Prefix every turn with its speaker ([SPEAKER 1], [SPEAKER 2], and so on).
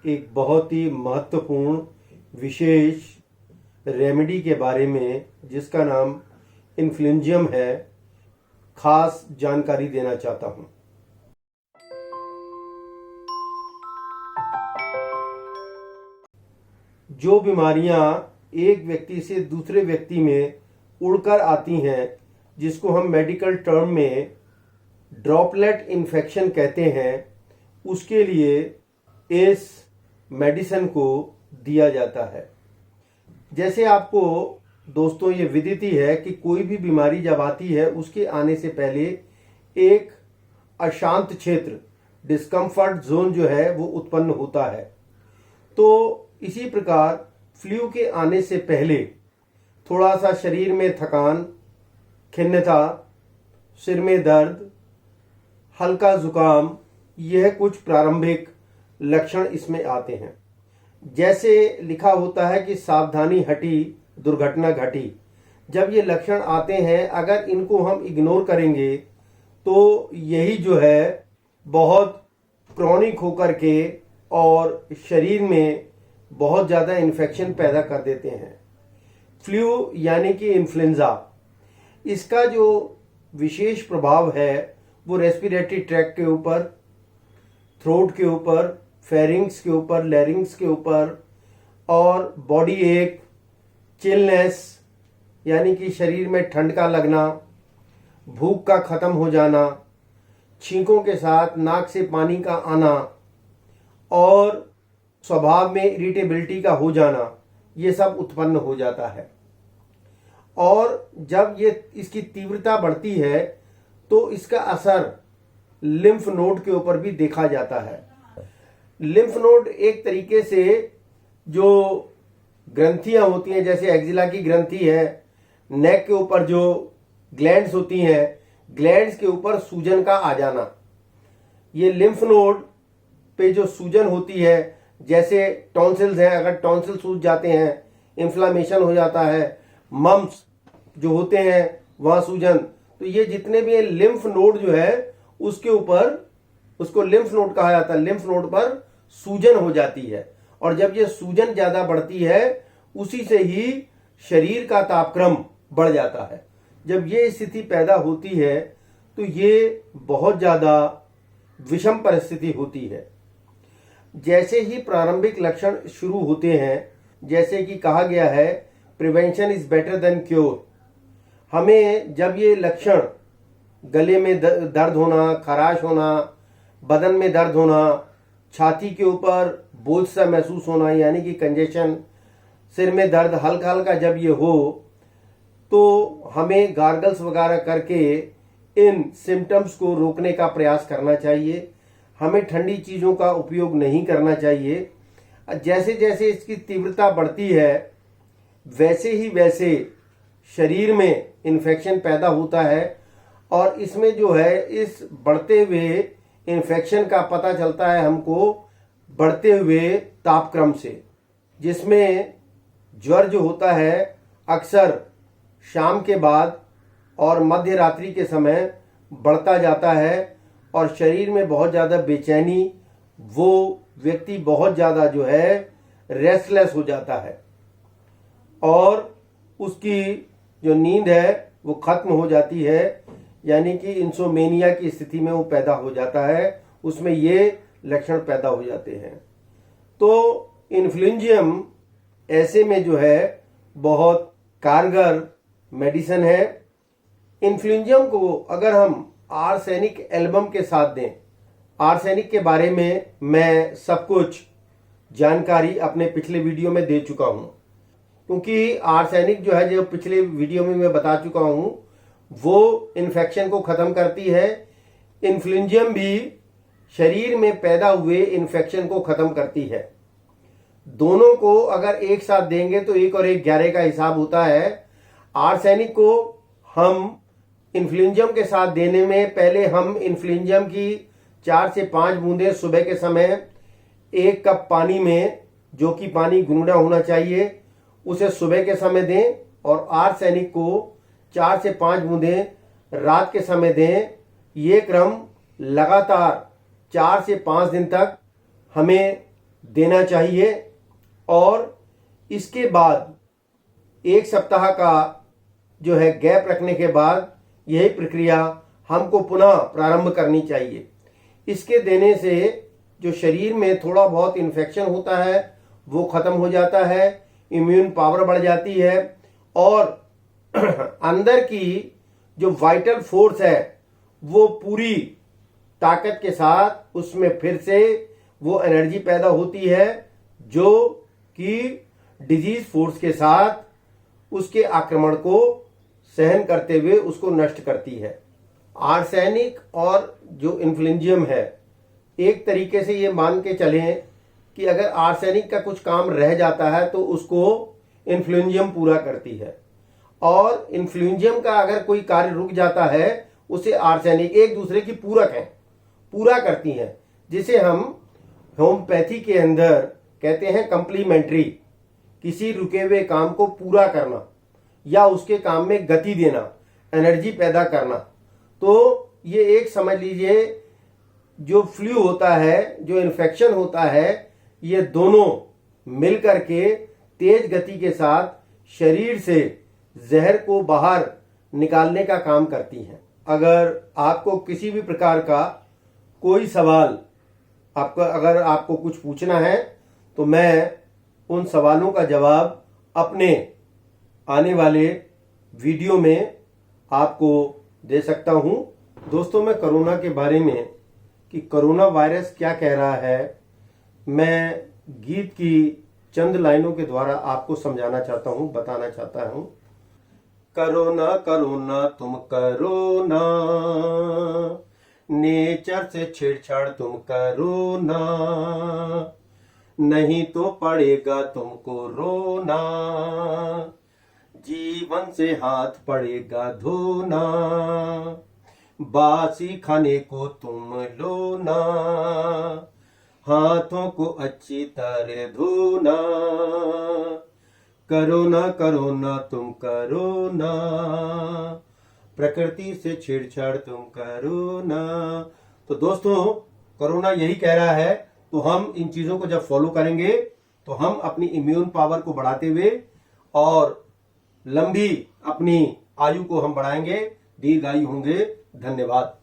[SPEAKER 1] एक बहुत ही महत्वपूर्ण विशेष रेमेडी के बारे में जिसका नाम इन्फ्लुएंजियम है, खास जानकारी देना चाहता हूं। जो बीमारियां एक व्यक्ति से दूसरे व्यक्ति में उड़कर आती हैं, जिसको हम मेडिकल टर्म में ड्रॉपलेट इन्फेक्शन कहते हैं, उसके लिए इस मेडिसिन को दिया जाता है। जैसे आपको दोस्तों ये विदित ही है कि कोई भी बीमारी जब आती है उसके आने से पहले एक अशांत क्षेत्र, डिस्कम्फर्ट जोन जो है वो उत्पन्न होता है। तो इसी प्रकार फ्लू के आने से पहले थोड़ा सा शरीर में थकान, खिन्नता, सिर में दर्द, हल्का जुकाम, यह कुछ प्रारंभिक लक्षण इसमें आते हैं। जैसे लिखा होता है कि सावधानी हटी दुर्घटना घटी। जब ये लक्षण आते हैं, अगर इनको हम इग्नोर करेंगे तो यही जो है बहुत क्रॉनिक होकर के और शरीर में बहुत ज़्यादा इन्फेक्शन पैदा कर देते हैं। फ्लू यानी कि इन्फ्लुएंजा, इसका जो विशेष प्रभाव है वो रेस्पिरेटरी ट्रैक्ट के ऊपर, थ्रोट के ऊपर, फेरिंग्स के ऊपर, लैरिंग्स के ऊपर, और बॉडी एक, चिलनेस यानी कि शरीर में ठंड का लगना, भूख का खत्म हो जाना, छींकों के साथ नाक से पानी का आना और स्वभाव में इरिटेबिलिटी का हो जाना, ये सब उत्पन्न हो जाता है। और जब ये इसकी तीव्रता बढ़ती है तो इसका असर लिम्फ नोड के ऊपर भी देखा जाता है। लिम्फ नोड एक तरीके से जो ग्रंथियां होती हैं, जैसे एक्जिला की ग्रंथि है, नेक के ऊपर जो ग्लैंड्स होती हैं, ग्लैंड्स के ऊपर सूजन का आ जाना, ये लिम्फ नोड पे जो सूजन होती है, जैसे टॉन्सिल्स हैं, अगर टॉन्सिल सूज जाते हैं, इन्फ्लामेशन हो जाता है, मम्स जो होते हैं वहां सूजन, तो ये जितने भी लिम्फ नोड जो है उसके ऊपर, उसको लिम्फ नोड कहा जाता है, लिम्फ नोड पर सूजन हो जाती है। और जब ये सूजन ज्यादा बढ़ती है उसी से ही शरीर का तापक्रम बढ़ जाता है। जब ये स्थिति पैदा होती है तो ये बहुत ज्यादा विषम परिस्थिति होती है। जैसे ही प्रारंभिक लक्षण शुरू होते हैं, जैसे कि कहा गया है prevention is better than cure, हमें जब ये लक्षण गले में दर्द होना, खराश होना, बदन में दर्द होना, छाती के ऊपर बोझ सा महसूस होना यानी कि कंजेशन, सिर में दर्द हल्का हल्का जब ये हो तो हमें गार्गल्स वगैरह करके इन सिम्टम्स को रोकने का प्रयास करना चाहिए। हमें ठंडी चीज़ों का उपयोग नहीं करना चाहिए। जैसे जैसे इसकी तीव्रता बढ़ती है वैसे ही वैसे शरीर में इन्फेक्शन पैदा होता है और इसमें जो है इस बढ़ते हुए इन्फेक्शन का पता चलता है हमको बढ़ते हुए तापक्रम से, जिसमें ज्वर जो होता है अक्सर शाम के बाद और मध्य रात्रि के समय बढ़ता जाता है और शरीर में बहुत ज़्यादा बेचैनी, वो व्यक्ति बहुत ज़्यादा जो है रेस्टलेस हो जाता है और उसकी जो नींद है वो खत्म हो जाती है, यानी कि इंसोमेनिया की स्थिति में वो पैदा हो जाता है, उसमें ये लक्षण पैदा हो जाते हैं। तो इन्फ्लुएंजियम ऐसे में जो है बहुत कारगर मेडिसिन है। इन्फ्लुएंजियम को अगर हम आर्सेनिक एल्बम के साथ दें, आर्सेनिक के बारे में मैं सब कुछ जानकारी अपने पिछले वीडियो में दे चुका हूं, क्योंकि आर्सेनिक जो है, जो पिछले वीडियो में मैं बता चुका हूं, वो इन्फेक्शन को खत्म करती है। इन्फ्लुएंजियम भी शरीर में पैदा हुए इन्फेक्शन को खत्म करती है। दोनों को अगर एक साथ देंगे तो 1 और 1 11 का हिसाब होता है। आर्सेनिक को हम इन्फ्लुएंजियम के साथ देने में पहले हम इन्फ्लुएंजियम की 4 से 5 बूंदें सुबह के समय 1 कप पानी में, जो कि पानी गुनगुना होना चाहिए, उसे सुबह के समय दें और आर्सेनिक को 4 से 5 बूंदें रात के समय दें। ये क्रम लगातार 4 से 5 दिन तक हमें देना चाहिए और इसके बाद 1 सप्ताह का जो है गैप रखने के बाद यही प्रक्रिया हमको पुनः प्रारंभ करनी चाहिए। इसके देने से जो शरीर में थोड़ा बहुत इन्फेक्शन होता है वो खत्म हो जाता है, इम्यून पावर बढ़ जाती है और अंदर की जो वाइटल फोर्स है वो पूरी ताकत के साथ उसमें फिर से वो एनर्जी पैदा होती है जो कि डिजीज फोर्स के साथ उसके आक्रमण को सहन करते हुए उसको नष्ट करती है। आर्सेनिक और जो इन्फ्लुएंजियम है, एक तरीके से ये मान के चलें कि अगर आर्सेनिक का कुछ काम रह जाता है तो उसको इन्फ्लुएंजियम पूरा करती है और इन्फ्लुएंजियम का अगर कोई कार्य रुक जाता है उसे आर्सेनिक, एक दूसरे की पूरक हैं, पूरा करती हैं, जिसे हम होम्योपैथी के अंदर कहते हैं कंप्लीमेंट्री। किसी रुके हुए काम को पूरा करना या उसके काम में गति देना, एनर्जी पैदा करना। तो ये एक समझ लीजिए जो फ्लू होता है, जो इन्फेक्शन होता है, ये दोनों मिलकर के तेज गति के साथ शरीर से जहर को बाहर निकालने का काम करती हैं। अगर आपको किसी भी प्रकार का कोई सवाल अगर आपको कुछ पूछना है तो मैं उन सवालों का जवाब अपने आने वाले वीडियो में आपको दे सकता हूं। दोस्तों, मैं कोरोना के बारे में कि कोरोना वायरस क्या कह रहा है, मैं गीत की चंद लाइनों के द्वारा आपको समझाना चाहता हूं, बताना चाहता हूं। करोना करोना तुम करोना, नेचर से छेड़छाड़ तुम करोना, नहीं तो पड़ेगा तुमको रोना, जीवन से हाथ पड़ेगा धोना, बासी खाने को तुम लोना, हाथों को अच्छी तरह धोना, करोना करोना तुम करोना, प्रकृति से छेड़छाड़ तुम करोना। तो दोस्तों, कोरोना यही कह रहा है, तो हम इन चीजों को जब फॉलो करेंगे तो हम अपनी इम्यून पावर को बढ़ाते हुए और लंबी अपनी आयु को हम बढ़ाएंगे, दीर्घायु होंगे। धन्यवाद।